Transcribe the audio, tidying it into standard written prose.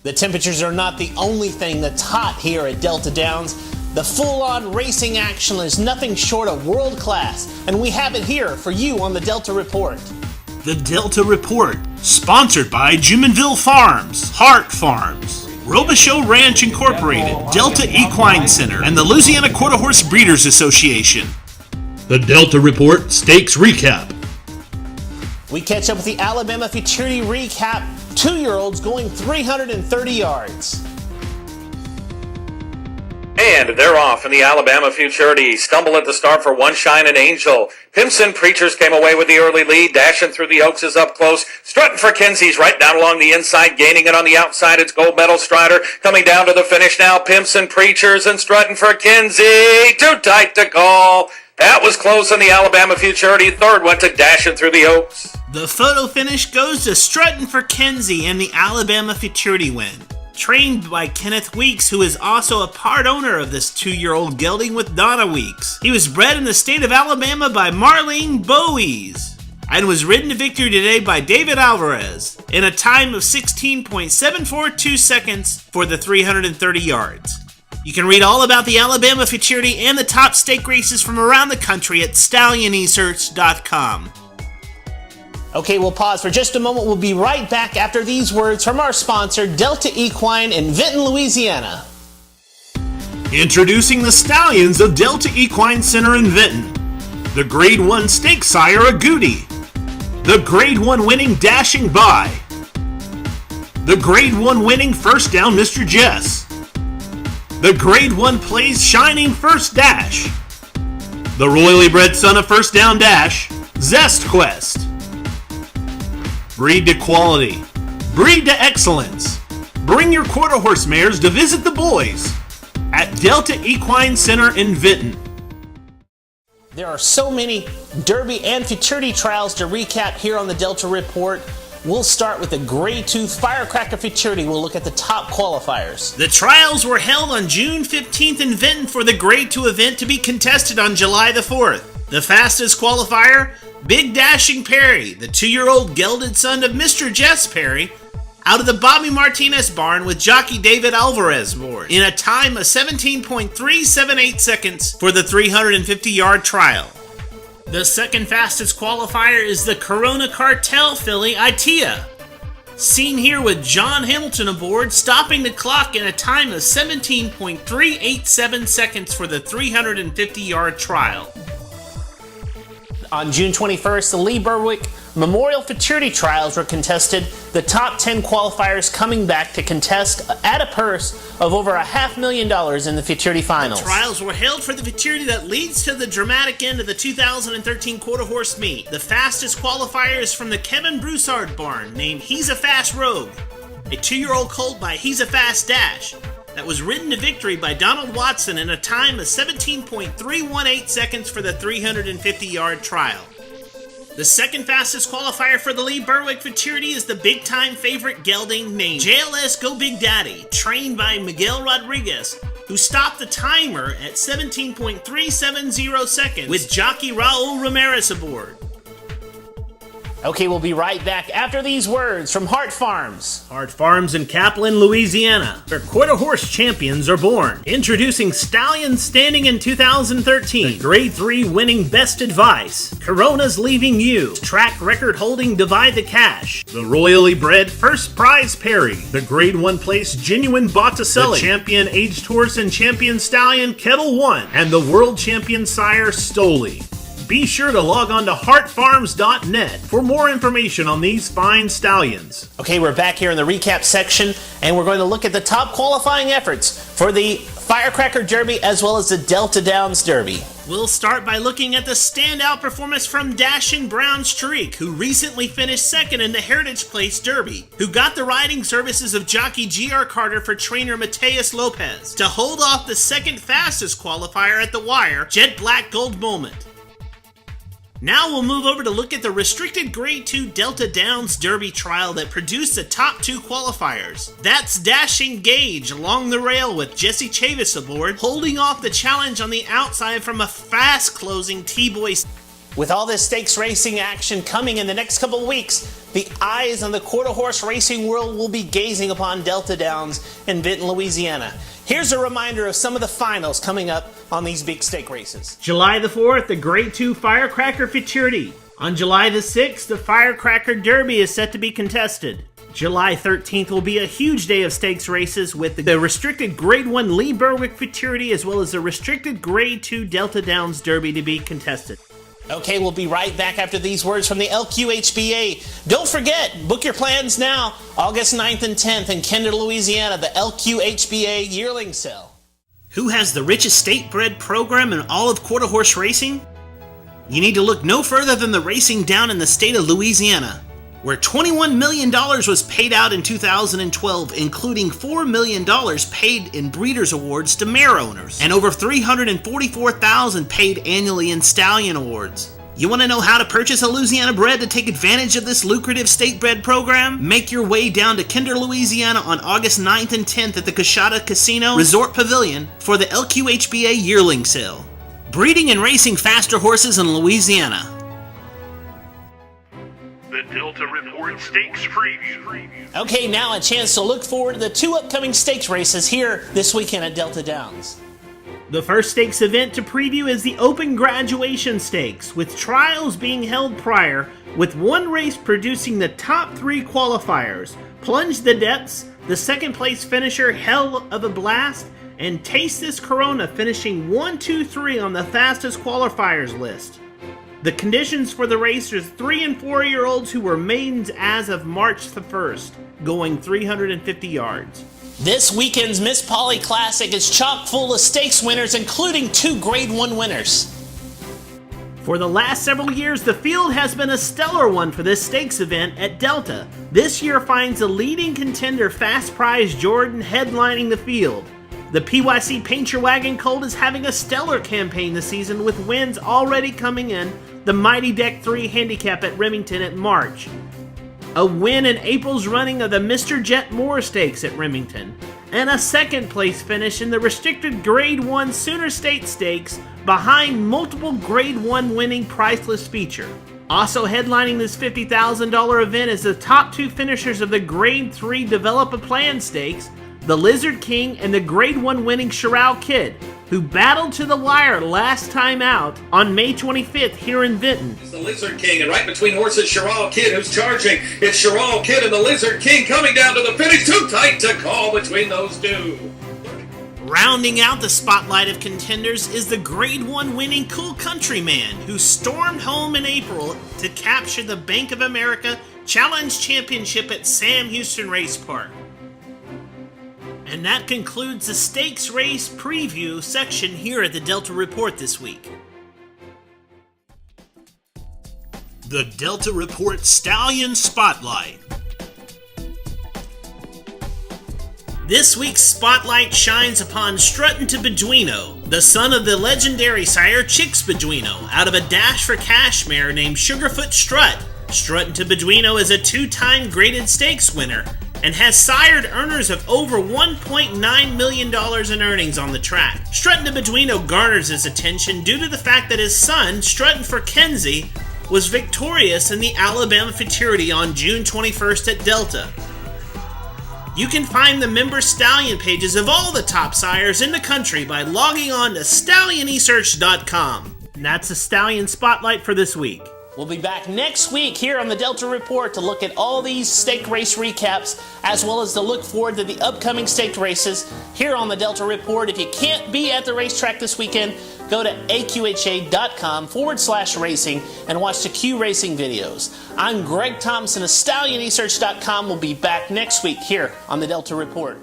The temperatures are not the only thing that's hot here at Delta Downs. The full-on racing action is nothing short of world class, and we have it here for you on the Delta Report. The Delta Report, sponsored by Jumonville Farms, Hart Farms, Robichaux Ranch Incorporated, Delta Equine Center, and the Louisiana Quarter Horse Breeders Association. The Delta Report Stakes Recap. We catch up with the Alabama Futurity recap. 2-year-olds going 330 yards. And they're off in the Alabama Futurity. Stumble at the start for One Shine and Angel. Pimson Preachers came away with the early lead. Dashing through the Oaks is up close. Strutting for Kinsey's right down along the inside. Gaining it on the outside. It's Gold Medal Strider. Coming down to the finish now. Pimson Preachers and strutting for Kinsey. Too tight to call. That was close in the Alabama Futurity. Third went to Dashing Through the Oaks. The photo finish goes to Strutting for Kinsey and the Alabama Futurity win. Trained by Kenneth Weeks, who is also a part owner of this 2-year-old gelding with Donna Weeks. He was bred in the state of Alabama by Marlene Bowies and was ridden to victory today by David Alvarez in a time of 16.742 seconds for the 330 yards. You can read all about the Alabama Futurity and the top stake races from around the country at stallionesearch.com. Okay, we'll pause for just a moment. We'll be right back after these words from our sponsor, Delta Equine in Vinton, Louisiana. Introducing the Stallions of Delta Equine Center in Vinton. The Grade 1 stake sire Agouti. The Grade 1 winning Dashing By. The Grade 1 winning First Down Mr. Jess. The Grade 1 plays Shining First Dash. The royally bred son of First Down Dash, Zest Quest. Breed to quality. Breed to excellence. Bring your quarter horse mares to visit the boys at Delta Equine Center in Vinton. There are so many Derby and Futurity trials to recap here on the Delta Report. We'll start with the Grade 2 Firecracker Futurity. We'll look at the top qualifiers. The trials were held on June 15th in Vinton for the Grade 2 event to be contested on July the 4th. The fastest qualifier, Big Dashing Perry, the 2-year-old gelded son of Mr. Jess Perry, out of the Bobby Martinez barn with jockey David Alvarez aboard, in a time of 17.378 seconds for the 350-yard trial. The second fastest qualifier is the Corona Cartel filly Itea, seen here with John Hamilton aboard, stopping the clock in a time of 17.387 seconds for the 350-yard trial. On June 21st, the Lee Berwick Memorial Futurity Trials were contested, the top 10 qualifiers coming back to contest at a purse of over $500,000 in the Futurity Finals. The trials were held for the Futurity that leads to the dramatic end of the 2013 Quarter Horse Meet. The fastest qualifier is from the Kevin Broussard barn, named HEZA Fast Rogue, a 2-year-old colt by HEZA Fast Dash, that was ridden to victory by Donald Watson in a time of 17.318 seconds for the 350-yard trial. The second fastest qualifier for the Lee Berwick Futurity is the big-time favorite gelding named JLS Go Big Daddy, trained by Miguel Rodriguez, who stopped the timer at 17.370 seconds with jockey Raul Ramirez aboard. Okay, we'll be right back after these words from Hart Farms. Hart Farms in Kaplan, Louisiana, where quarter horse champions are born. Introducing Stallions standing in 2013. The Grade 3 winning Best Advice. Corona's Leaving You. Track record holding Divide the Cash. The royally bred First Prize Perry. The Grade 1 place Genuine Botticelli. The champion aged horse and champion stallion Kettle One. And the world champion sire Stoli. Be sure to log on to heartfarms.net for more information on these fine stallions. Okay, we're back here in the recap section, and we're going to look at the top qualifying efforts for the Firecracker Derby as well as the Delta Downs Derby. We'll start by looking at the standout performance from Dashing Brown Streak, who recently finished second in the Heritage Place Derby, who got the riding services of jockey G.R. Carter for trainer Mateus Lopez to hold off the second fastest qualifier at the wire, Jet Black Gold Moment. Now we'll move over to look at the restricted Grade 2 Delta Downs Derby trial that produced the top 2 qualifiers. That's Dashing Gauge along the rail with Jesse Chavis aboard, holding off the challenge on the outside from a fast-closing T-Boy. With all this stakes racing action coming in the next couple of weeks, the eyes on the quarter horse racing world will be gazing upon Delta Downs in Vinton, Louisiana. Here's a reminder of some of the finals coming up on these big stake races. July the 4th, the Grade 2 Firecracker Futurity. On July the 6th, the Firecracker Derby is set to be contested. July 13th will be a huge day of stakes races with the restricted Grade 1 Lee Berwick Futurity as well as the restricted Grade 2 Delta Downs Derby to be contested. Okay, we'll be right back after these words from the LQHBA. Don't forget, book your plans now. August 9th and 10th in Kinder, Louisiana, the LQHBA yearling sale. Who has the richest state bred program in all of quarter horse racing? You need to look no further than the racing down in the state of Louisiana, where $21 million was paid out in 2012, including $4 million paid in Breeders' Awards to mare owners, and over $344,000 paid annually in Stallion Awards. You want to know how to purchase a Louisiana bred to take advantage of this lucrative state bred program? Make your way down to Kinder, Louisiana on August 9th and 10th at the Coshada Casino Resort Pavilion for the LQHBA yearling sale. Breeding and racing faster horses in Louisiana. The DeltaReport Stakes Preview. Okay, now a chance to look forward to the two upcoming stakes races here this weekend at Delta Downs. The first stakes event to preview is the Open Graduation Stakes, with trials being held prior, with one race producing the top three qualifiers: Plunge the Depths, the second place finisher Hell of a Blast, and Taste This Corona finishing 1, 2, 3 on the fastest qualifiers list. The conditions for the race are 3 and 4 year olds who were maidens as of March the 1st, going 350 yards. This weekend's Miss Polly Classic is chock full of stakes winners, including 2 Grade 1 winners. For the last several years, the field has been a stellar one for this stakes event at Delta. This year finds the leading contender Fast Prize Jordan headlining the field. The PYC Paint Your Wagon Colt is having a stellar campaign this season with wins already coming in the Mighty Deck 3 handicap at Remington at March, a win in April's running of the Mr. Jet Moore Stakes at Remington, and a second place finish in the restricted Grade 1 Sooner State Stakes behind multiple Grade 1 winning Priceless Feature. Also headlining this $50,000 event is the top 2 finishers of the Grade 3 Develop a Plan Stakes, the Lizard King and the Grade 1 winning Chirao Kid, who battled to the wire last time out on May 25th here in Vinton. It's the Lizard King, and right between horses, Chirao Kid, who's charging. It's Chirao Kid and the Lizard King coming down to the finish. Too tight to call between those two. Rounding out the spotlight of contenders is the Grade 1 winning Cool Countryman, who stormed home in April to capture the Bank of America Challenge Championship at Sam Houston Race Park. And that concludes the stakes race preview section here at the DeltaReport this week. The DeltaReport Stallion Spotlight. This week's spotlight shines upon Struttin' to Beduino, the son of the legendary sire Chicks Beduino, out of a Dash for Cash mare named Sugarfoot Strut. Struttin' to Beduino is a 2-time graded stakes winner and has sired earners of over $1.9 million in earnings on the track. Struttin' to Beduino garners his attention due to the fact that his son, Struttin' for Kenzie, was victorious in the Alabama Futurity on June 21st at Delta. You can find the member stallion pages of all the top sires in the country by logging on to stallionesearch.com. And that's the Stallion Spotlight for this week. We'll be back next week here on the DeltaReport to look at all these stake race recaps, as well as to look forward to the upcoming stake races here on the DeltaReport. If you can't be at the racetrack this weekend, go to aqha.com/racing and watch the Q Racing videos. I'm Greg Thompson of StallionResearch.com. We'll be back next week here on the DeltaReport.